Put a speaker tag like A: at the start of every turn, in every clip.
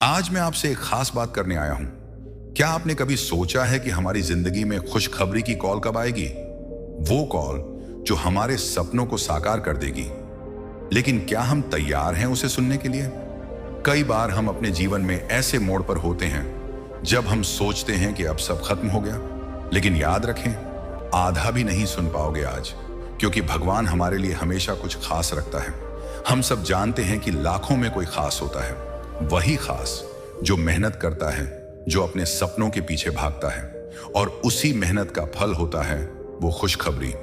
A: आज मैं आपसे एक खास बात करने आया हूं। क्या आपने कभी सोचा है कि हमारी जिंदगी में खुशखबरी की कॉल कब आएगी? वो कॉल जो हमारे सपनों को साकार कर देगी। लेकिन क्या हम तैयार हैं उसे सुनने के लिए? कई बार हम अपने जीवन में ऐसे मोड़ पर होते हैं जब हम सोचते हैं कि अब सब खत्म हो गया। लेकिन याद रखें, आधा भी नहीं सुन पाओगे आज, क्योंकि भगवान हमारे लिए हमेशा कुछ खास रखता है। हम सब जानते हैं कि लाखों में कोई खास होता है, वही खास जो मेहनत करता है, जो अपने सपनों के पीछे भागता है, और उसी मेहनत का फल होता है वो खुशखबरी।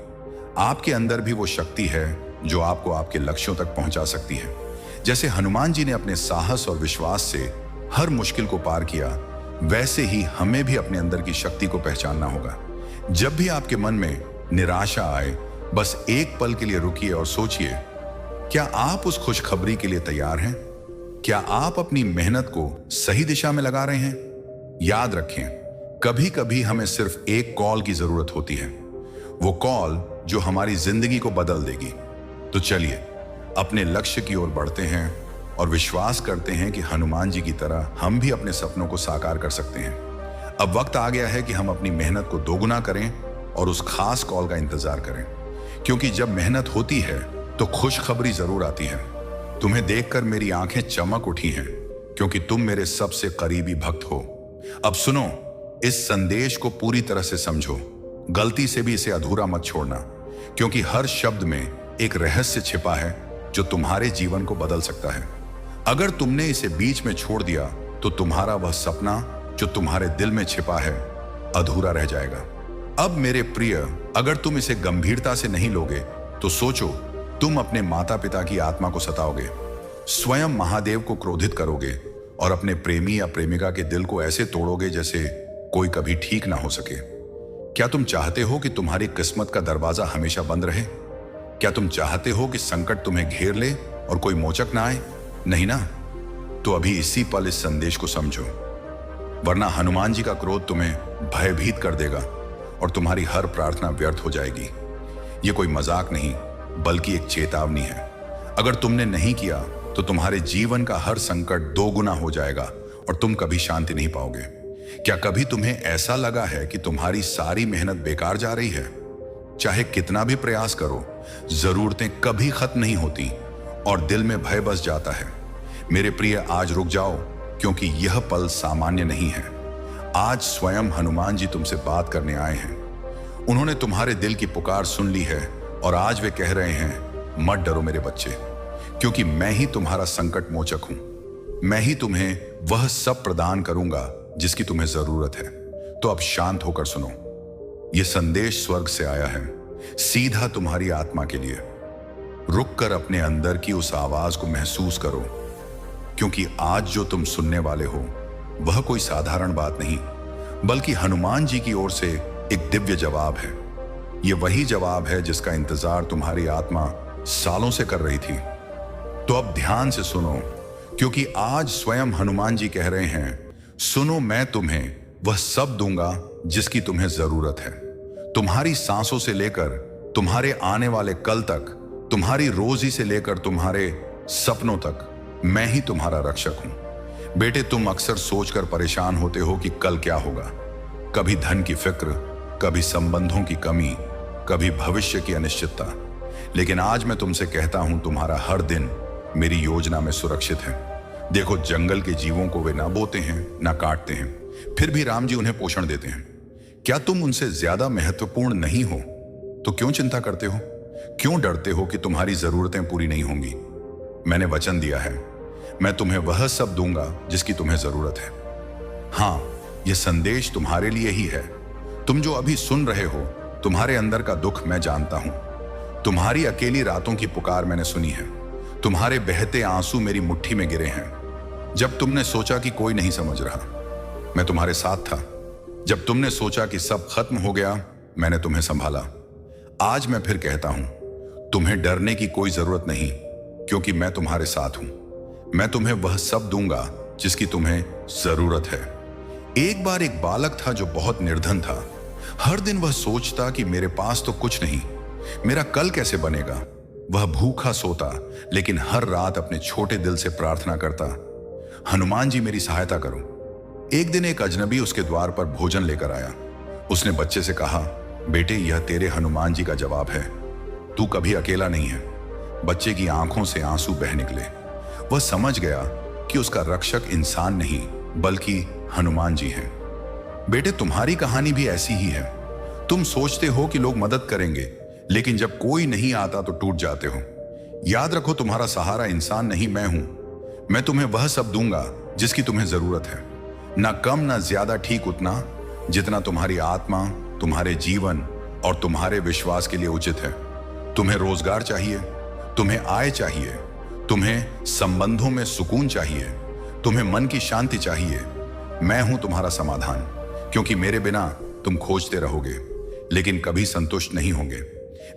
A: आपके अंदर भी वो शक्ति है जो आपको आपके लक्ष्यों तक पहुंचा सकती है। जैसे हनुमान जी ने अपने साहस और विश्वास से हर मुश्किल को पार किया, वैसे ही हमें भी अपने अंदर की शक्ति को पहचानना होगा। जब भी आपके मन में निराशा आए, बस एक पल के लिए रुकिए और सोचिए, क्या आप उस खुशखबरी के लिए तैयार हैं? क्या आप अपनी मेहनत को सही दिशा में लगा रहे हैं? याद रखें, कभी कभी हमें सिर्फ एक कॉल की जरूरत होती है, वो कॉल जो हमारी जिंदगी को बदल देगी। तो चलिए अपने लक्ष्य की ओर बढ़ते हैं और विश्वास करते हैं कि हनुमान जी की तरह हम भी अपने सपनों को साकार कर सकते हैं। अब वक्त आ गया है कि हम अपनी मेहनत को दोगुना करें और उस खास कॉल का इंतजार करें, क्योंकि जब मेहनत होती है तो खुशखबरी जरूर आती है। तुम्हें देखकर मेरी आंखें चमक उठी हैं, क्योंकि तुम मेरे सबसे करीबी भक्त हो। अब सुनो, इस संदेश को पूरी तरह से समझो, गलती से भी इसे अधूरा मत छोड़ना, क्योंकि हर शब्द में एक रहस्य छिपा है जो तुम्हारे जीवन को बदल सकता है। अगर तुमने इसे बीच में छोड़ दिया तो तुम्हारा वह सपना जो तुम्हारे दिल में छिपा है अधूरा रह जाएगा। अब मेरे प्रिय, अगर तुम इसे गंभीरता से नहीं लोगे तो सोचो, तुम अपने माता पिता की आत्मा को सताओगे, स्वयं महादेव को क्रोधित करोगे और अपने प्रेमी या प्रेमिका के दिल को ऐसे तोड़ोगे जैसे कोई कभी ठीक ना हो सके। क्या तुम चाहते हो कि तुम्हारी किस्मत का दरवाजा हमेशा बंद रहे? क्या तुम चाहते हो कि संकट तुम्हें घेर ले और कोई मोचक ना आए? नहीं ना? तो अभी इसी पल इस संदेश को समझो, वरना हनुमान जी का क्रोध तुम्हें भयभीत कर देगा और तुम्हारी हर प्रार्थना व्यर्थ हो जाएगी। ये कोई मजाक नहीं, बल्कि एक चेतावनी है। अगर तुमने नहीं किया तो तुम्हारे जीवन का हर संकट दो गुना हो जाएगा और तुम कभी शांति नहीं पाओगे। क्या कभी तुम्हें ऐसा लगा है कि तुम्हारी सारी मेहनत बेकार जा रही है? चाहे कितना भी प्रयास करो, जरूरतें कभी खत्म नहीं होती और दिल में भय बस जाता है। मेरे प्रिय, आज रुक जाओ, क्योंकि यह पल सामान्य नहीं है। आज स्वयं हनुमान जी तुमसे बात करने आए हैं। उन्होंने तुम्हारे दिल की पुकार सुन ली है और आज वे कह रहे हैं, मत डरो मेरे बच्चे, क्योंकि मैं ही तुम्हारा संकट मोचक हूं। मैं ही तुम्हें वह सब प्रदान करूंगा जिसकी तुम्हें जरूरत है। तो अब शांत होकर सुनो, यह संदेश स्वर्ग से आया है, सीधा तुम्हारी आत्मा के लिए। रुक कर अपने अंदर की उस आवाज को महसूस करो, क्योंकि आज जो तुम सुनने वाले हो वह कोई साधारण बात नहीं, बल्कि हनुमान जी की ओर से एक दिव्य जवाब है। यह वही जवाब है जिसका इंतजार तुम्हारी आत्मा सालों से कर रही थी। तो अब ध्यान से सुनो, क्योंकि आज स्वयं हनुमान जी कह रहे हैं, सुनो, मैं तुम्हें वह सब दूंगा जिसकी तुम्हें जरूरत है। तुम्हारी सांसों से लेकर तुम्हारे आने वाले कल तक, तुम्हारी रोजी से लेकर तुम्हारे सपनों तक, मैं ही तुम्हारा रक्षक हूं। बेटे, तुम अक्सर सोचकर परेशान होते हो कि कल क्या होगा। कभी धन की फिक्र, कभी संबंधों की कमी, कभी भविष्य की अनिश्चितता। लेकिन आज मैं तुमसे कहता हूं, तुम्हारा हर दिन मेरी योजना में सुरक्षित है। देखो, जंगल के जीवों को वे ना बोते हैं, ना काटते हैं, फिर भी राम जी उन्हें पोषण देते हैं। क्या तुम उनसे ज्यादा महत्वपूर्ण नहीं हो? तो क्यों चिंता करते हो? क्यों डरते हो कि तुम्हारी जरूरतें पूरी नहीं होंगी? मैंने वचन दिया है, मैं तुम्हें वह सब दूंगा जिसकी तुम्हें जरूरत है। हां, यह संदेश तुम्हारे लिए ही है। तुम जो अभी सुन रहे हो, तुम्हारे अंदर का दुख मैं जानता हूं। तुम्हारी अकेली रातों की पुकार मैंने सुनी है। तुम्हारे बहते आंसू मेरी मुट्ठी में गिरे हैं। जब तुमने सोचा कि कोई नहीं समझ रहा, मैं तुम्हारे साथ था। जब तुमने सोचा कि सब खत्म हो गया, मैंने तुम्हें संभाला। आज मैं फिर कहता हूं, तुम्हें डरने की कोई जरूरत नहीं, क्योंकि मैं तुम्हारे साथ हूं। मैं तुम्हें वह सब दूंगा जिसकी तुम्हें जरूरत है। एक बार एक बालक था जो बहुत निर्धन था। हर दिन वह सोचता कि मेरे पास तो कुछ नहीं, मेरा कल कैसे बनेगा। वह भूखा सोता, लेकिन हर रात अपने छोटे दिल से प्रार्थना करता, हनुमान जी मेरी सहायता करो। एक दिन एक अजनबी उसके द्वार पर भोजन लेकर आया। उसने बच्चे से कहा, बेटे यह तेरे हनुमान जी का जवाब है, तू कभी अकेला नहीं है। बच्चे की आंखों से आंसू बह निकले। वह समझ गया कि उसका रक्षक इंसान नहीं बल्कि हनुमान जी हैं। बेटे तुम्हारी कहानी भी ऐसी ही है। तुम सोचते हो कि लोग मदद करेंगे, लेकिन जब कोई नहीं आता तो टूट जाते हो। याद रखो तुम्हारा सहारा इंसान नहीं, मैं हूं। मैं तुम्हें वह सब दूंगा जिसकी तुम्हें जरूरत है, ना कम ना ज्यादा, ठीक उतना जितना तुम्हारी आत्मा, तुम्हारे जीवन और तुम्हारे विश्वास के लिए उचित है। तुम्हें रोजगार चाहिए, तुम्हें आय चाहिए, तुम्हें संबंधों में सुकून चाहिए, तुम्हें मन की शांति चाहिए। मैं हूं तुम्हारा समाधान, क्योंकि मेरे बिना तुम खोजते रहोगे लेकिन कभी संतुष्ट नहीं होंगे।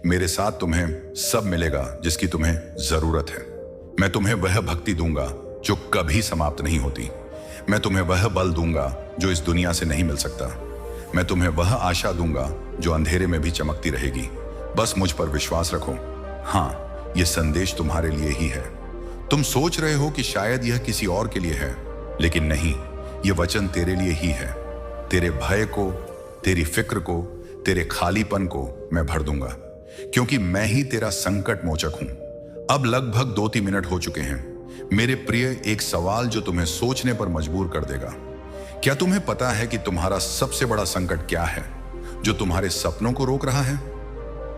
A: मेरे साथ तुम्हें सब मिलेगा जिसकी तुम्हें जरूरत है। मैं तुम्हें वह भक्ति दूंगा जो कभी समाप्त नहीं होती। मैं तुम्हें वह बल दूंगा जो इस दुनिया से नहीं मिल सकता। मैं तुम्हें वह आशा दूंगा जो अंधेरे में भी चमकती रहेगी। बस मुझ पर विश्वास रखो। हाँ, यह संदेश तुम्हारे लिए ही है। तुम सोच रहे हो कि शायद यह किसी और के लिए है, लेकिन नहीं, यह वचन तेरे लिए ही है। तेरे भय को, तेरी फिक्र को, तेरे खालीपन को मैं भर दूंगा, क्योंकि मैं ही तेरा संकट मोचक हूं। अब लगभग 2-3 मिनट हो चुके हैं। मेरे प्रिय, एक सवाल जो तुम्हें सोचने पर मजबूर कर देगा। क्या तुम्हें पता है कि तुम्हारा सबसे बड़ा संकट क्या है जो तुम्हारे सपनों को रोक रहा है?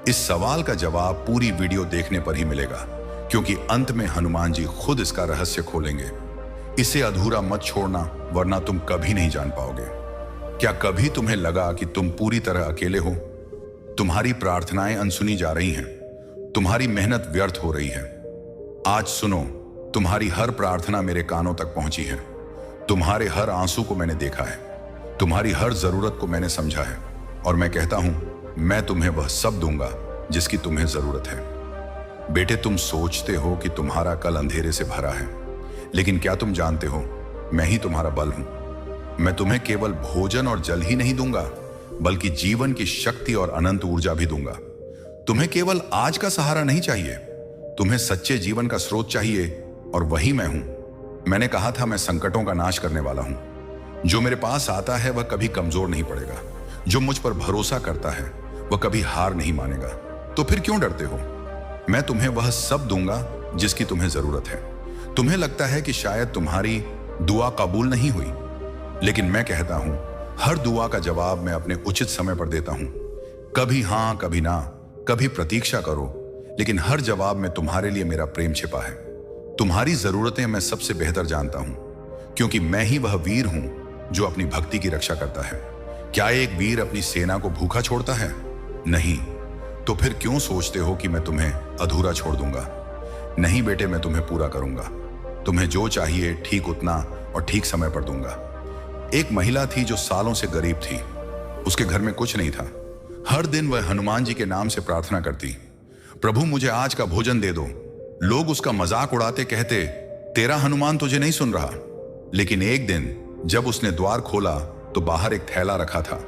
A: इस सवाल का जवाब पूरी वीडियो देखने पर ही मिलेगा, क्योंकि अंत में हनुमान जी खुद इसका रहस्य खोलेंगे। इसे अधूरा मत छोड़ना, वरना तुम कभी नहीं जान पाओगे। क्या कभी तुम्हें लगा कि तुम पूरी तरह अकेले हो? तुम्हारी प्रार्थनाएं अनसुनी जा रही हैं, तुम्हारी मेहनत व्यर्थ हो रही है। आज सुनो, तुम्हारी हर प्रार्थना मेरे कानों तक पहुंची है। तुम्हारे हर आंसू को मैंने देखा है, तुम्हारी हर जरूरत को मैंने समझा है, और मैं कहता हूं, मैं तुम्हें वह सब दूंगा जिसकी तुम्हें जरूरत है। बेटे, तुम सोचते हो कि तुम्हारा कल अंधेरे से भरा है, लेकिन क्या तुम जानते हो, मैं ही तुम्हारा बल हूं। मैं तुम्हें केवल भोजन और जल ही नहीं दूंगा, बल्कि जीवन की शक्ति और अनंत ऊर्जा भी दूंगा। तुम्हें केवल आज का सहारा नहीं चाहिए, तुम्हें सच्चे जीवन का स्रोत चाहिए, और वही मैं हूं। मैंने कहा था, मैं संकटों का नाश करने वाला हूं। जो मेरे पास आता है वह कभी कमजोर नहीं पड़ेगा। जो मुझ पर भरोसा करता है वह कभी हार नहीं मानेगा। तो फिर क्यों डरते हो? मैं तुम्हें वह सब दूंगा जिसकी तुम्हें जरूरत है। तुम्हें लगता है कि शायद तुम्हारी दुआ कबूल नहीं हुई, लेकिन मैं कहता हूं, हर दुआ का जवाब मैं अपने उचित समय पर देता हूं। कभी हां, कभी ना, कभी प्रतीक्षा करो, लेकिन हर जवाब में तुम्हारे लिए मेरा प्रेम छिपा है। तुम्हारी जरूरतें मैं सबसे बेहतर जानता हूं, क्योंकि मैं ही वह वीर हूं जो अपनी भक्ति की रक्षा करता है। क्या एक वीर अपनी सेना को भूखा छोड़ता है? नहीं। तो फिर क्यों सोचते हो कि मैं तुम्हें अधूरा छोड़ दूंगा? नहीं बेटे, मैं तुम्हें पूरा करूंगा। तुम्हें जो चाहिए ठीक उतना और ठीक समय पर दूंगा। एक महिला थी जो सालों से गरीब थी। उसके घर में कुछ नहीं था। हर दिन वह हनुमान जी के नाम से प्रार्थना करती, प्रभु मुझे आज का भोजन दे दो। लोग उसका मजाक उड़ाते, कहते, तेरा हनुमान तुझे नहीं सुन रहा। लेकिन एक दिन जब उसने द्वार खोला तो बाहर एक थैला रखा था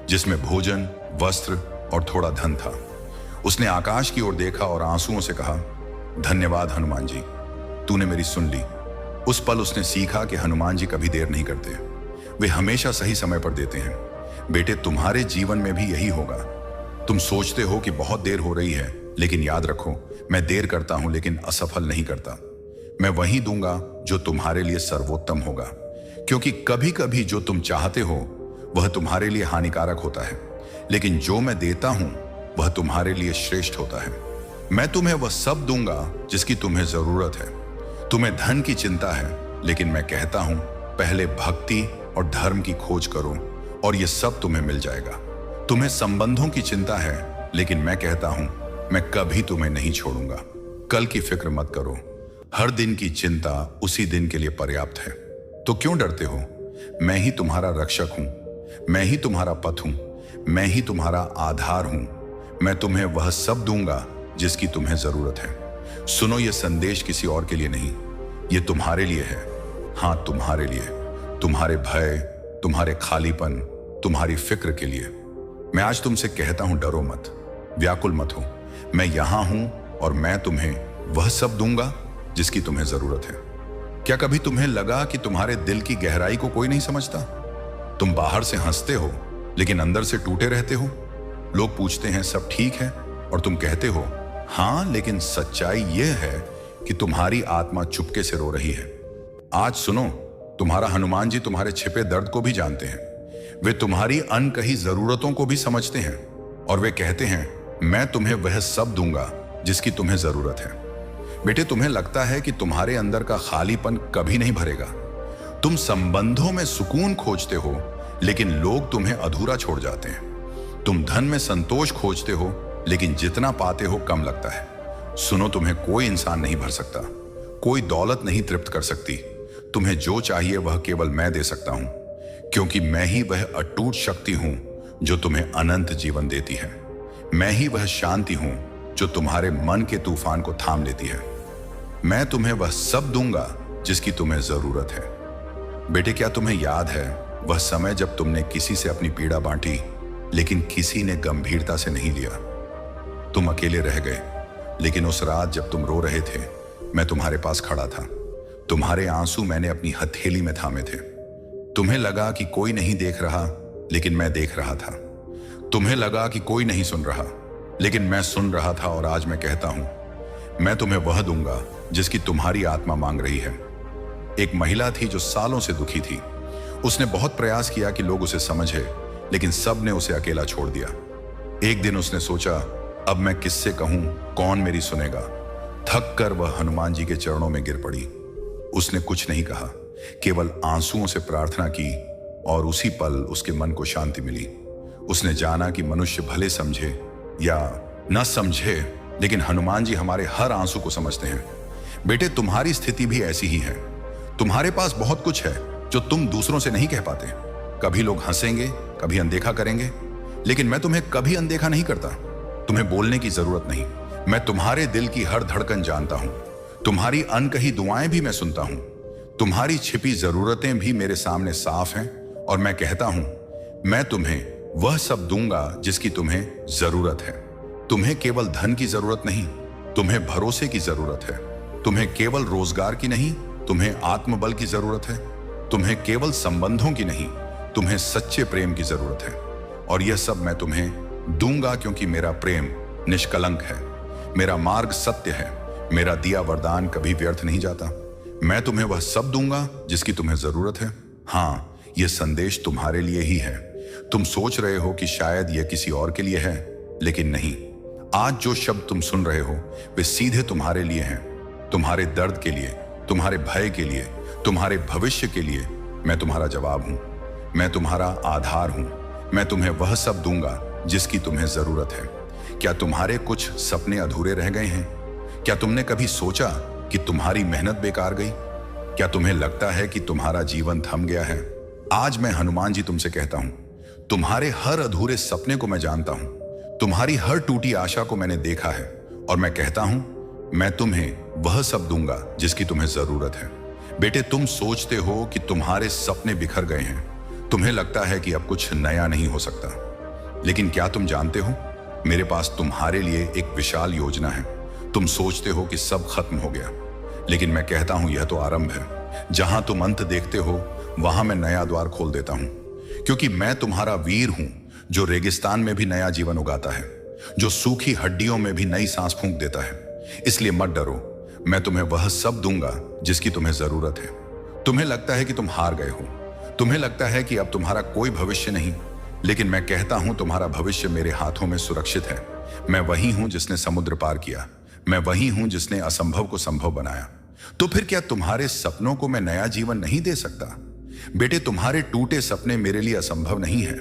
A: जिसमें भोजन, वस्त्र और थोड़ा धन था। उसने आकाश की ओर देखा और आंसुओं से कहा, धन्यवाद हनुमान जी, तूने मेरी सुन ली। उस पल उसने सीखा कि हनुमान जी कभी देर नहीं करते, वे हमेशा सही समय पर देते हैं। बेटे, तुम्हारे जीवन में भी यही होगा। तुम सोचते हो कि बहुत देर हो रही है, लेकिन याद रखो, मैं देर करता हूं लेकिन असफल नहीं करता। मैं वही दूंगा जो तुम्हारे लिए सर्वोत्तम होगा, क्योंकि कभी कभी जो तुम चाहते हो वह तुम्हारे लिए हानिकारक होता है, लेकिन जो मैं देता हूं वह तुम्हारे लिए श्रेष्ठ होता है। मैं तुम्हें वह सब दूंगा जिसकी तुम्हें जरूरत है। तुम्हें धन की चिंता है, लेकिन मैं कहता हूं, पहले भक्ति और धर्म की खोज करो और यह सब तुम्हें मिल जाएगा। तुम्हें संबंधों की चिंता है, लेकिन मैं कहता हूं, मैं कभी तुम्हें नहीं छोड़ूंगा। कल की फिक्र मत करो, हर दिन की चिंता उसी दिन के लिए पर्याप्त है। तो क्यों डरते हो? मैं ही तुम्हारा रक्षक हूं, मैं ही तुम्हारा पथ हूं, मैं ही तुम्हारा आधार हूं। मैं तुम्हें वह सब दूंगा जिसकी तुम्हें जरूरत है। सुनो, यह संदेश किसी और के लिए नहीं, यह तुम्हारे लिए है। हां, तुम्हारे लिए, तुम्हारे भय, तुम्हारे खालीपन, तुम्हारी फिक्र के लिए। मैं आज तुमसे कहता हूं, डरो मत, व्याकुल मत हो। मैं यहां हूं और मैं तुम्हें वह सब दूंगा जिसकी तुम्हें जरूरत है। क्या कभी तुम्हें लगा कि तुम्हारे दिल की गहराई को कोई नहीं समझता? तुम बाहर से हंसते हो लेकिन अंदर से टूटे रहते हो। लोग पूछते हैं सब ठीक है और तुम कहते हो हाँ, लेकिन सच्चाई यह है कि तुम्हारी आत्मा चुपके से रो रही है। आज सुनो, तुम्हारा हनुमान जी तुम्हारे छिपे दर्द को भी जानते हैं। वे तुम्हारी अनकही जरूरतों को भी समझते हैं और वे कहते हैं मैं तुम्हें वह सब दूंगा जिसकी तुम्हें जरूरत है। बेटे, तुम्हें लगता है कि तुम्हारे अंदर का खालीपन कभी नहीं भरेगा। तुम संबंधों में सुकून खोजते हो लेकिन लोग तुम्हें अधूरा छोड़ जाते हैं। तुम धन में संतोष खोजते हो लेकिन जितना पाते हो कम लगता है। सुनो, तुम्हें कोई इंसान नहीं भर सकता, कोई दौलत नहीं तृप्त कर सकती। तुम्हें जो चाहिए वह केवल मैं दे सकता हूं, क्योंकि मैं ही वह अटूट शक्ति हूं जो तुम्हें अनंत जीवन देती है। मैं ही वह शांति हूं जो तुम्हारे मन के तूफान को थाम लेती है। मैं तुम्हें वह सब दूंगा जिसकी तुम्हें जरूरत है। बेटे, क्या तुम्हें याद है वह समय जब तुमने किसी से अपनी पीड़ा बांटी लेकिन किसी ने गंभीरता से नहीं लिया? तुम अकेले रह गए, लेकिन उस रात जब तुम रो रहे थे मैं तुम्हारे पास खड़ा था। तुम्हारे आंसू मैंने अपनी हथेली में थामे थे। तुम्हें लगा कि कोई नहीं देख रहा, लेकिन मैं देख रहा था। तुम्हें लगा कि कोई नहीं सुन रहा, लेकिन मैं सुन रहा था। और आज मैं कहता हूं, मैं तुम्हें वह दूंगा जिसकी तुम्हारी आत्मा मांग रही है। एक महिला थी जो सालों से दुखी थी। उसने बहुत प्रयास किया कि लोग उसे समझे, लेकिन सब ने उसे अकेला छोड़ दिया। एक दिन उसने सोचा, अब मैं किससे कहूं, कौन मेरी सुनेगा? थक कर वह हनुमान जी के चरणों में गिर पड़ी। उसने कुछ नहीं कहा, केवल आंसुओं से प्रार्थना की और उसी पल उसके मन को शांति मिली। उसने जाना कि मनुष्य भले समझे या न समझे, लेकिन हनुमान जी हमारे हर आंसू को समझते हैं। बेटे, तुम्हारी स्थिति भी ऐसी ही है। तुम्हारे पास बहुत कुछ है जो तुम दूसरों से नहीं कह पाते। कभी लोग हंसेंगे, कभी अनदेखा करेंगे, लेकिन मैं तुम्हें कभी अनदेखा नहीं करता। तुम्हें बोलने की जरूरत नहीं। मैं तुम्हारे दिल की हर धड़कन जानता हूं। तुम्हारी अनकही दुआएं भी मैं सुनता हूं। तुम्हारी छिपी जरूरतें भी मेरे सामने साफ हैं और मैं कहता हूं, मैं तुम्हें वह सब दूंगा जिसकी तुम्हें जरूरत है। तुम्हें केवल धन की जरूरत नहीं, तुम्हें भरोसे की जरूरत है। तुम्हें केवल रोजगार की नहीं, तुम्हें आत्मबल की जरूरत है। तुम्हें केवल संबंधों की नहीं, तुम्हें सच्चे प्रेम की जरूरत है। और यह सब मैं तुम्हें दूंगा क्योंकि मेरा प्रेम निष्कलंक है, मेरा मार्ग सत्य है, मेरा दिया वरदान कभी व्यर्थ नहीं जाता। मैं तुम्हें वह सब दूंगा जिसकी तुम्हें जरूरत है। हाँ, यह संदेश तुम्हारे लिए ही है। तुम सोच रहे हो कि शायद यह किसी और के लिए है, लेकिन नहीं। आज जो शब्द तुम सुन रहे हो वे सीधे तुम्हारे लिए हैं। तुम्हारे दर्द के लिए, तुम्हारे भय के लिए, तुम्हारे भविष्य के लिए मैं तुम्हारा जवाब हूं। मैं तुम्हारा आधार हूं। मैं तुम्हें वह सब दूंगा जिसकी तुम्हें जरूरत है। क्या तुम्हारे कुछ सपने अधूरे रह गए हैं? क्या तुमने कभी सोचा कि तुम्हारी मेहनत बेकार गई? क्या तुम्हें लगता है कि तुम्हारा जीवन थम गया है? आज मैं हनुमान जी तुमसे कहता हूं, तुम्हारे हर अधूरे सपने को मैं जानता हूं। तुम्हारी हर टूटी आशा को मैंने देखा है और मैं कहता हूं, मैं तुम्हें वह सब दूंगा जिसकी तुम्हें जरूरत है। बेटे, तुम सोचते हो कि तुम्हारे सपने बिखर गए हैं। तुम्हें लगता है कि अब कुछ नया नहीं हो सकता, लेकिन क्या तुम जानते हो, मेरे पास तुम्हारे लिए एक विशाल योजना है। तुम सोचते हो कि सब खत्म हो गया, लेकिन मैं कहता हूं यह तो आरंभ है। जहां तुम अंत देखते हो वहां मैं नया द्वार खोल देता हूं, क्योंकि मैं तुम्हारा वीर हूं जो रेगिस्तान में भी नया जीवन उगाता है, जो सूखी हड्डियों में भी नई सांस फूंक देता है। इसलिए मत डरो, मैं तुम्हें वह सब दूंगा जिसकी तुम्हें जरूरत है। तुम्हें लगता है कि तुम हार गए हो, तुम्हें लगता है कि अब तुम्हारा कोई भविष्य नहीं, लेकिन मैं कहता हूं तुम्हारा भविष्य मेरे हाथों में सुरक्षित है। मैं वही हूं जिसने समुद्र पार किया, मैं वही हूं जिसने असंभव को संभव बनाया। तो फिर क्या तुम्हारे सपनों को मैं नया जीवन नहीं दे सकता? बेटे, तुम्हारे टूटे सपने मेरे लिए असंभव नहीं है।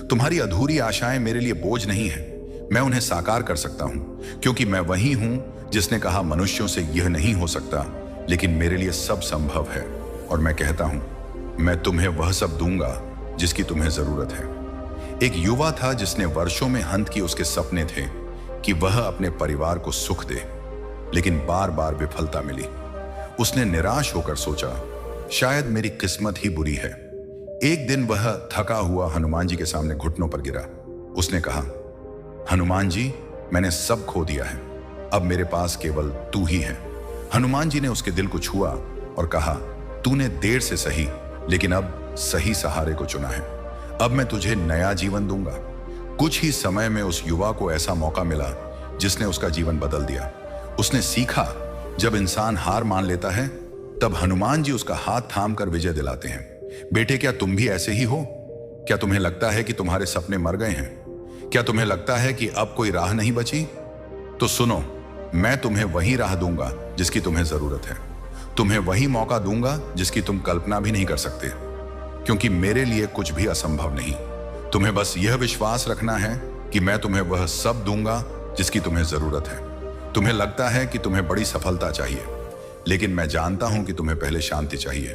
A: तुम्हारी अधूरी आशाएं मेरे लिए बोझ नहीं है। मैं उन्हें साकार कर सकता हूं, क्योंकि मैं वही हूं जिसने कहा मनुष्यों से यह नहीं हो सकता, लेकिन मेरे लिए सब संभव है। और मैं कहता हूं, मैं तुम्हें वह सब दूंगा जिसकी तुम्हें जरूरत है। एक युवा था जिसने वर्षों में हंत की उसके सपने थे कि वह अपने परिवार को सुख दे, लेकिन बार बार विफलता मिली। उसने निराश होकर सोचा, शायद मेरी किस्मत ही बुरी है। एक दिन वह थका हुआ हनुमान जी के सामने घुटनों पर गिरा। उसने कहा, हनुमान जी, मैंने सब खो दिया है, अब मेरे पास केवल तू ही है। हनुमान जी ने उसके दिल को छुआ और कहा, तूने देर से सही लेकिन अब सही सहारे को चुना है। अब मैं तुझे नया जीवन दूंगा। कुछ ही समय में उस युवा को ऐसा मौका मिला जिसने उसका जीवन बदल दिया। उसने सीखा जब इंसान हार मान लेता है तब हनुमान जी उसका हाथ थाम कर विजय दिलाते हैं। बेटे, क्या तुम भी ऐसे ही हो? क्या तुम्हें लगता है कि तुम्हारे सपने मर गए हैं? क्या तुम्हें लगता है कि अब कोई राह नहीं बची? तो सुनो, मैं तुम्हें वही राह दूंगा जिसकी तुम्हें जरूरत है। तुम्हें वही मौका दूंगा जिसकी तुम कल्पना भी नहीं कर सकते, क्योंकि मेरे लिए कुछ भी असंभव नहीं। तुम्हें बस यह विश्वास रखना है कि मैं तुम्हें वह सब दूंगा जिसकी तुम्हें जरूरत है। तुम्हें लगता है कि तुम्हें बड़ी सफलता चाहिए, लेकिन मैं जानता हूं कि तुम्हें पहले शांति चाहिए।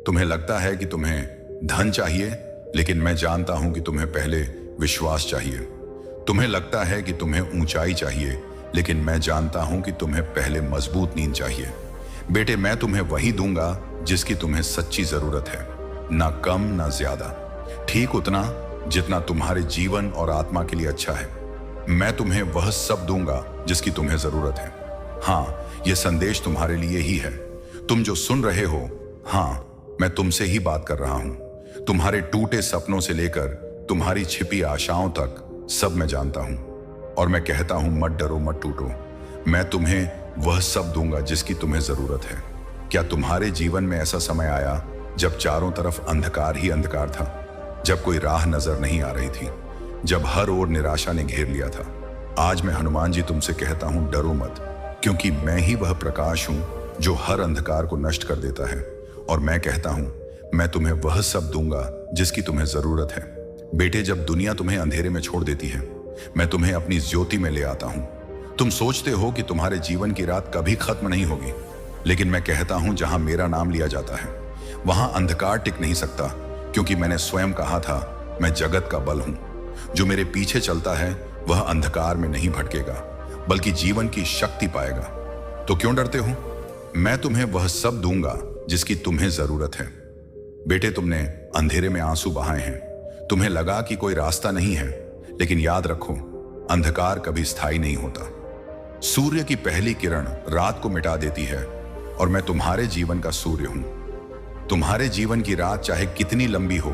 A: तुम्हें लगता है कि तुम्हें धन चाहिए, लेकिन मैं जानता हूं कि तुम्हें पहले विश्वास चाहिए। तुम्हें लगता है कि तुम्हें ऊंचाई चाहिए, लेकिन मैं जानता हूं कि तुम्हें पहले मजबूत नींद चाहिए। बेटे, मैं तुम्हें वही दूंगा जिसकी तुम्हें सच्ची जरूरत है, ना कम ना ज्यादा, ठीक उतना जितना तुम्हारे जीवन और आत्मा के लिए अच्छा है। मैं तुम्हें वह सब दूंगा जिसकी तुम्हें जरूरत है। हाँ, यह संदेश तुम्हारे लिए ही है। तुम जो सुन रहे हो, हाँ, मैं तुमसे ही बात कर रहा हूं। तुम्हारे टूटे सपनों से लेकर तुम्हारी छिपी आशाओं तक सब मैं जानता हूं, और मैं कहता हूं, मत डरो, मत टूटो। मैं तुम्हें वह सब दूंगा जिसकी तुम्हें जरूरत है। क्या तुम्हारे जीवन में ऐसा समय आया जब चारों तरफ अंधकार ही अंधकार था, जब कोई राह नजर नहीं आ रही थी, जब हर ओर निराशा ने घेर लिया था? आज मैं हनुमान जी तुमसे कहता हूं, डरो मत, क्योंकि मैं ही वह प्रकाश हूं जो हर अंधकार को नष्ट कर देता है। और मैं कहता हूं, मैं तुम्हें वह सब दूंगा जिसकी तुम्हें जरूरत है। बेटे, जब दुनिया तुम्हें अंधेरे में छोड़ देती है, मैं तुम्हें अपनी ज्योति में ले आता हूं। तुम सोचते हो कि तुम्हारे जीवन की रात कभी खत्म नहीं होगी, लेकिन मैं कहता हूं, जहां मेरा नाम लिया जाता है वहां अंधकार टिक नहीं सकता, क्योंकि मैंने स्वयं कहा था, मैं जगत का बल हूं। जो मेरे पीछे चलता है वह अंधकार में नहीं भटकेगा, बल्कि जीवन की शक्ति पाएगा। तो क्यों डरते हो? मैं तुम्हें वह सब दूंगा जिसकी तुम्हें जरूरत है। बेटे, तुमने अंधेरे में आंसू बहाए हैं, तुम्हें लगा कि कोई रास्ता नहीं है, लेकिन याद रखो, अंधकार कभी स्थायी नहीं होता। सूर्य की पहली किरण रात को मिटा देती है, और मैं तुम्हारे जीवन का सूर्य हूं। तुम्हारे जीवन की रात चाहे कितनी लंबी हो,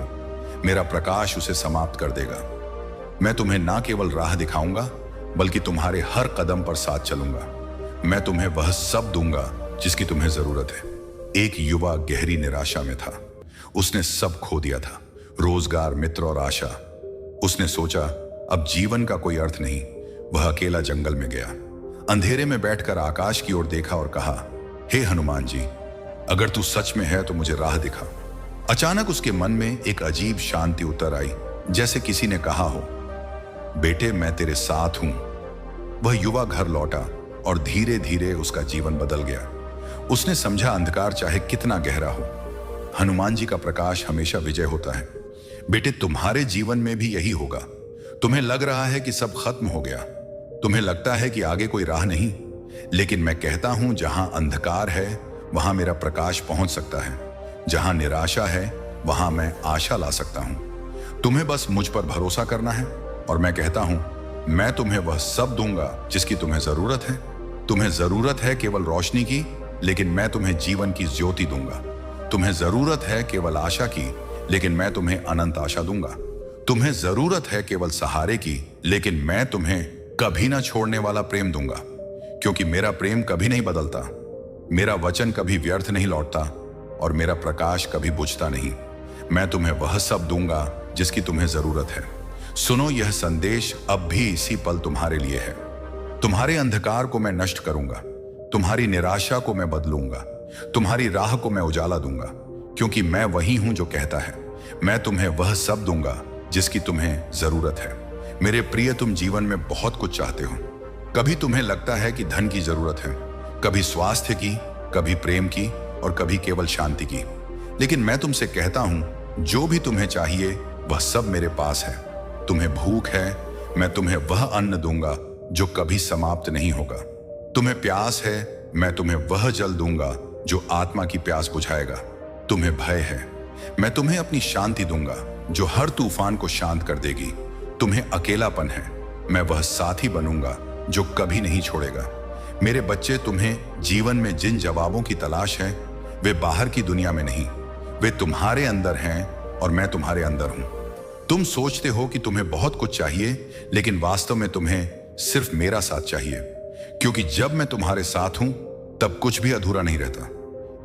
A: मेरा प्रकाश उसे समाप्त कर देगा। मैं तुम्हें ना केवल राह दिखाऊंगा, बल्कि तुम्हारे हर कदम पर साथ चलूंगा। मैं तुम्हें वह सब दूंगा जिसकी तुम्हें जरूरत है। एक युवा गहरी निराशा में था। उसने सब खो दिया था, रोजगार, मित्र और आशा। उसने सोचा, अब जीवन का कोई अर्थ नहीं। वह अकेला जंगल में गया, अंधेरे में बैठकर आकाश की ओर देखा और कहा, हे हनुमान जी, अगर तू सच में है तो मुझे राह दिखा। अचानक उसके मन में एक अजीब शांति उतर आई, जैसे किसी ने कहा हो, बेटे, मैं तेरे साथ हूं। वह युवा घर लौटा और धीरे धीरे उसका जीवन बदल गया। उसने समझा, अंधकार चाहे कितना गहरा हो, हनुमान जी का प्रकाश हमेशा विजय होता है। बेटे, तुम्हारे जीवन में भी यही होगा। तुम्हें लग रहा है कि सब खत्म हो गया, तुम्हें लगता है कि आगे कोई राह नहीं, लेकिन मैं कहता हूं, जहां अंधकार है वहां मेरा प्रकाश पहुंच सकता है। जहां निराशा है वहां मैं आशा ला सकता हूं। तुम्हें बस मुझ पर भरोसा करना है, और मैं कहता हूं, मैं तुम्हें वह सब दूंगा जिसकी तुम्हें जरूरत है। तुम्हें जरूरत है केवल रोशनी की, लेकिन मैं तुम्हें जीवन की ज्योति दूंगा। तुम्हें जरूरत है केवल आशा की, लेकिन मैं तुम्हें अनंत आशा दूंगा। तुम्हें जरूरत है केवल सहारे की, लेकिन मैं तुम्हें कभी ना छोड़ने वाला प्रेम दूंगा, क्योंकि मेरा प्रेम कभी नहीं बदलता, मेरा वचन कभी व्यर्थ नहीं लौटता, और मेरा प्रकाश कभी बुझता नहीं। मैं तुम्हें वह सब दूंगा जिसकी तुम्हें जरूरत है। सुनो, यह संदेश अब भी इसी पल तुम्हारे लिए है। तुम्हारे अंधकार को मैं नष्ट करूंगा, तुम्हारी निराशा को मैं बदलूंगा, तुम्हारी राह को मैं उजाला दूंगा, क्योंकि मैं वही हूं जो कहता है, मैं तुम्हें वह सब दूंगा जिसकी तुम्हें जरूरत है। मेरे प्रिय, तुम जीवन में बहुत कुछ चाहते हो। कभी तुम्हें लगता है कि धन की जरूरत है, कभी स्वास्थ्य की, कभी प्रेम की, और कभी केवल शांति की। लेकिन मैं तुमसे कहता हूं, जो भी तुम्हें चाहिए वह सब मेरे पास है। तुम्हें भूख है, मैं तुम्हें वह अन्न दूंगा जो कभी समाप्त नहीं होगा। तुम्हें प्यास है, मैं तुम्हें वह जल दूंगा जो आत्मा की प्यास बुझाएगा। तुम्हें भय है, मैं तुम्हें अपनी शांति दूंगा जो हर तूफान को शांत कर देगी। तुम्हें अकेलापन है, मैं वह साथी बनूंगा जो कभी नहीं छोड़ेगा। मेरे बच्चे, तुम्हें जीवन में जिन जवाबों की तलाश है, वे बाहर की दुनिया में नहीं, वे तुम्हारे अंदर हैं और मैं तुम्हारे अंदर हूं। तुम सोचते हो कि तुम्हें बहुत कुछ चाहिए, लेकिन वास्तव में तुम्हें सिर्फ मेरा साथ चाहिए, क्योंकि जब मैं तुम्हारे साथ हूं तब कुछ भी अधूरा नहीं रहता।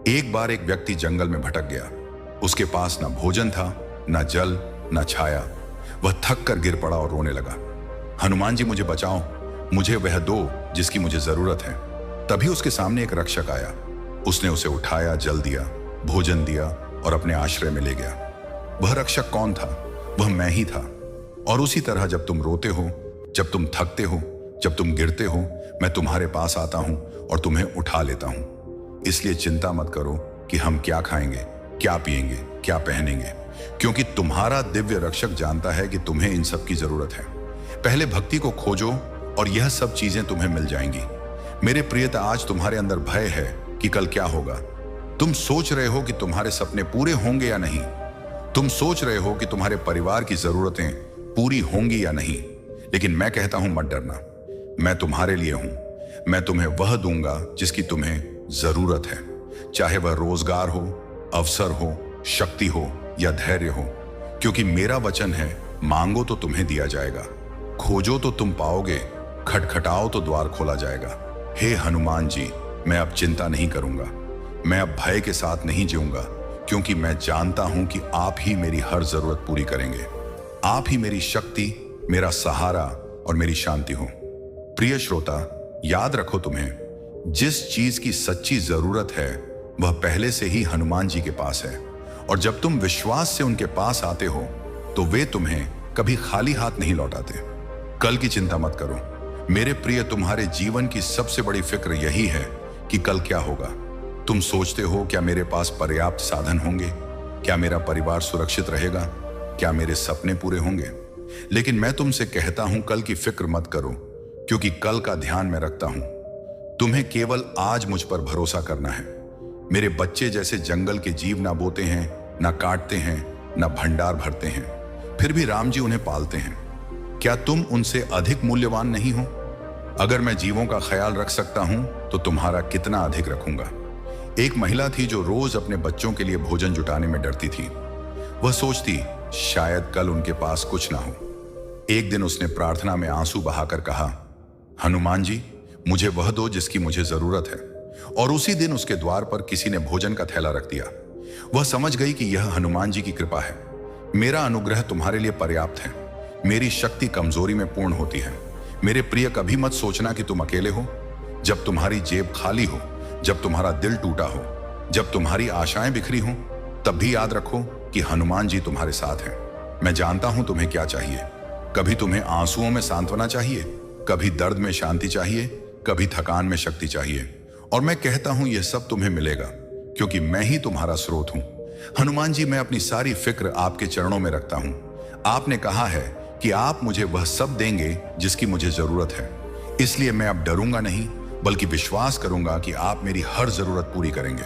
A: एक बार एक व्यक्ति जंगल में भटक गया। उसके पास ना भोजन था, ना जल, ना छाया। वह थक कर गिर पड़ा और रोने लगा, हनुमान जी मुझे बचाओ, मुझे वह दो जिसकी मुझे जरूरत है। तभी उसके सामने एक रक्षक आया। उसने उसे उठाया, जल दिया, भोजन दिया और अपने आश्रय में ले गया। वह रक्षक कौन था? वह मैं ही था। और उसी तरह जब तुम रोते हो, जब तुम थकते हो, जब तुम गिरते हो, मैं तुम्हारे पास आता हूं और तुम्हें उठा लेता हूं। इसलिए चिंता मत करो कि हम क्या खाएंगे, क्या पिएंगे, क्या पहनेंगे, क्योंकि तुम्हारा दिव्य रक्षक जानता है कि तुम्हें इन सब की जरूरत है। पहले भक्ति को खोजो और यह सब चीजें तुम्हें मिल जाएंगी। मेरे प्रियता, आज तुम्हारे अंदर भय है कि कल क्या होगा। तुम सोच रहे हो कि तुम्हारे सपने पूरे होंगे या नहीं। तुम सोच रहे हो कि तुम्हारे परिवार की जरूरतें पूरी होंगी या नहीं। लेकिन मैं कहता हूं, मत डरना, मैं तुम्हारे लिए हूं। मैं तुम्हें वह दूंगा जिसकी तुम्हें जरूरत है, चाहे वह रोजगार हो, अवसर हो, शक्ति हो या धैर्य हो। क्योंकि मेरा वचन है, मांगो तो तुम्हें दिया जाएगा, खोजो तो तुम पाओगे, खटखटाओ तो द्वार खोला जाएगा। हे हनुमान जी, मैं अब चिंता नहीं करूंगा, मैं अब भय के साथ नहीं जीऊंगा, क्योंकि मैं जानता हूं कि आप ही मेरी हर जरूरत पूरी करेंगे। आप ही मेरी शक्ति, मेरा सहारा और मेरी शांति हो। प्रिय श्रोता, याद रखो, तुम्हें जिस चीज की सच्ची जरूरत है वह पहले से ही हनुमान जी के पास है। और जब तुम विश्वास से उनके पास आते हो तो वे तुम्हें कभी खाली हाथ नहीं लौटाते। कल की चिंता मत करो मेरे प्रिय, तुम्हारे जीवन की सबसे बड़ी फिक्र यही है कि कल क्या होगा। तुम सोचते हो, क्या मेरे पास पर्याप्त साधन होंगे, क्या मेरा परिवार सुरक्षित रहेगा, क्या मेरे सपने पूरे होंगे। लेकिन मैं तुमसे कहता हूं, कल की फिक्र मत करो, क्योंकि कल का ध्यान मैं रखता हूं। तुम्हें केवल आज मुझ पर भरोसा करना है। मेरे बच्चे जैसे जंगल के जीव ना बोते हैं, ना काटते हैं, ना भंडार भरते हैं, फिर भी राम जी उन्हें पालते हैं। क्या तुम उनसे अधिक मूल्यवान नहीं हो? अगर मैं जीवों का ख्याल रख सकता हूं तो तुम्हारा कितना अधिक रखूंगा। एक महिला थी जो रोज अपने बच्चों के लिए भोजन जुटाने में डरती थी। वह सोचती, शायद कल उनके पास कुछ ना हो। एक दिन उसने प्रार्थना में आंसू बहाकर कहा, हनुमान जी, मुझे वह दो जिसकी मुझे जरूरत है। और उसी दिन उसके द्वार पर किसी ने भोजन का थैला रख दिया। वह समझ गई कि यह हनुमान जी की कृपा है। मेरा अनुग्रह तुम्हारे लिए पर्याप्त है। मेरी शक्ति कमजोरी में पूर्ण होती है। मेरे प्रिय, कभी मत सोचना कि तुम अकेले हो। जब तुम्हारी जेब खाली हो, जब तुम्हारा दिल टूटा हो, जब तुम्हारी आशाएं बिखरी हो, तब भी याद रखो कि हनुमान जी तुम्हारे साथ हैं। मैं जानता हूं तुम्हें क्या चाहिए। कभी तुम्हें आंसुओं में सांत्वना चाहिए, कभी दर्द में शांति चाहिए, कभी थकान में शक्ति चाहिए। और मैं कहता हूं यह सब तुम्हें मिलेगा, क्योंकि मैं ही तुम्हारा स्रोत हूं। हनुमान जी, मैं अपनी सारी फिक्र आपके चरणों में रखता हूं। आपने कहा है कि आप मुझे वह सब देंगे जिसकी मुझे जरूरत है। इसलिए मैं अब डरूंगा नहीं, बल्कि विश्वास करूंगा कि आप मेरी हर जरूरत पूरी करेंगे।